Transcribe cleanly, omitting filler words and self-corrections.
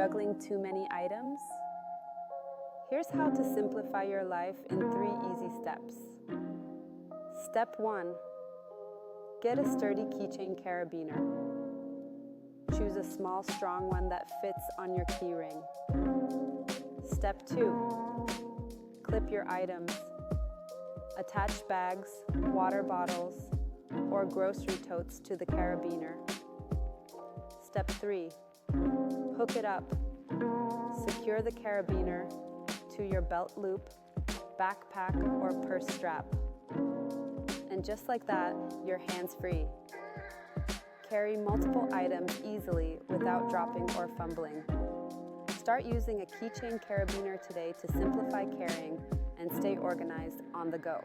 Juggling too many items? Here's how to simplify your life in 3 easy steps. Step 1. Get a sturdy keychain carabiner. Choose a small, strong one that fits on your keyring. Step 2. Clip your items. Attach bags, water bottles, or grocery totes to the carabiner. Step 3. Hook it up. Secure the carabiner to your belt loop, backpack, or purse strap. And just like that, you're hands-free. Carry multiple items easily without dropping or fumbling. Start using a keychain carabiner today to simplify carrying and stay organized on the go.